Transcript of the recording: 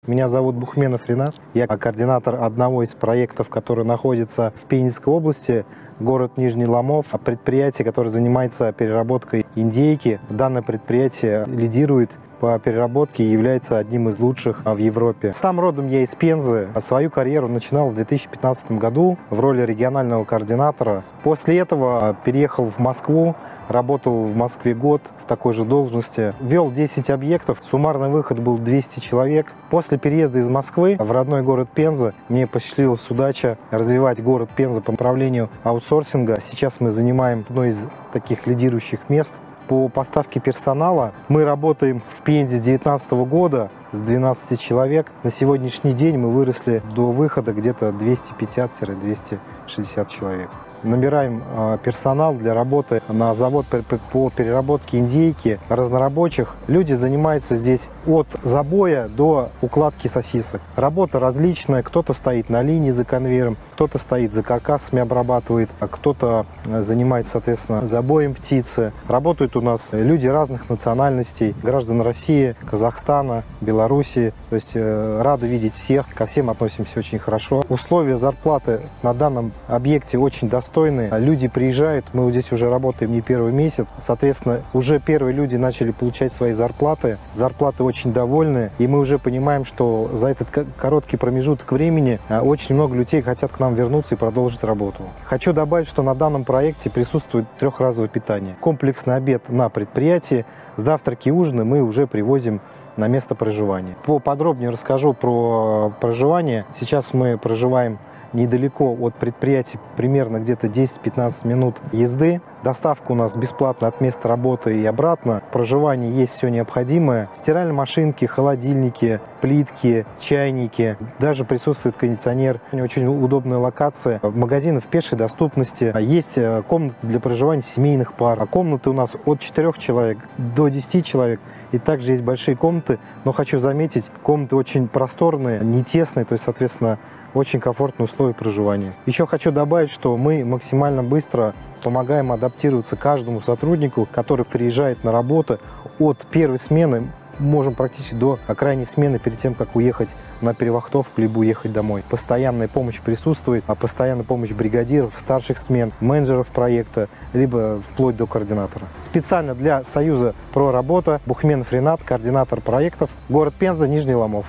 Меня зовут Бухменов Ринат. Я координатор одного из проектов, который находится в Пензенской области, город Нижний Ломов, предприятие, которое занимается переработкой индейки. Данное предприятие лидирует по переработке и является одним из лучших в Европе. Сам родом я из Пензы. Свою карьеру начинал в 2015 году в роли регионального координатора. После этого переехал в Москву, работал в Москве год в такой же должности. Вел 10 объектов, суммарный выход был 200 человек. После переезда из Москвы в родной город Пенза мне посчастливилась удача развивать город Пенза по направлению аутсорсинга. Сейчас мы занимаем одно из таких лидирующих мест по поставке персонала. Мы работаем в Пензе с 2019 года с 12 человек. На сегодняшний день мы выросли до выхода где-то 250-260 человек. Набираем персонал для работы на завод по переработке индейки разнорабочих. Люди занимаются здесь от забоя до укладки сосисок. Работа различная. Кто-то стоит на линии за конвейером, кто-то стоит за каркасами, обрабатывает, а кто-то занимается, соответственно, забоем птицы. Работают у нас люди разных национальностей, граждан России, Казахстана, Белоруссии. То есть рады видеть всех, ко всем относимся очень хорошо. Условия зарплаты на данном объекте очень достойные. Люди приезжают, мы вот здесь уже работаем не первый месяц, соответственно, уже первые люди начали получать свои зарплаты. Зарплаты очень довольны, и мы уже понимаем, что за этот короткий промежуток времени очень много людей хотят к нам вернуться и продолжить работу. Хочу добавить, что на данном проекте присутствует трехразовое питание. Комплексный обед на предприятии, завтраки и ужины мы уже привозим на место проживания. Поподробнее расскажу про проживание. Сейчас мы проживаем недалеко от предприятия, примерно где-то 10-15 минут езды. Доставка у нас бесплатная от места работы и обратно. Проживание есть все необходимое. Стиральные машинки, холодильники, плитки, чайники. Даже присутствует кондиционер. Очень удобная локация. Магазины в пешей доступности. Есть комнаты для проживания семейных пар. Комнаты у нас от 4 человек до 10 человек. И также есть большие комнаты. Но хочу заметить, комнаты очень просторные, не тесные. То есть, соответственно, очень комфортные условия проживания. Еще хочу добавить, что мы максимально быстро помогаем адаптироваться каждому сотруднику, который приезжает на работу. От первой смены можем практически до крайней смены, перед тем, как уехать на перевахтовку, либо уехать домой. Постоянная помощь присутствует, постоянная помощь бригадиров, старших смен, менеджеров проекта, либо вплоть до координатора. Специально для Союза Проработа Бухменов Ринат, координатор проектов, город Пенза, Нижний Ломов.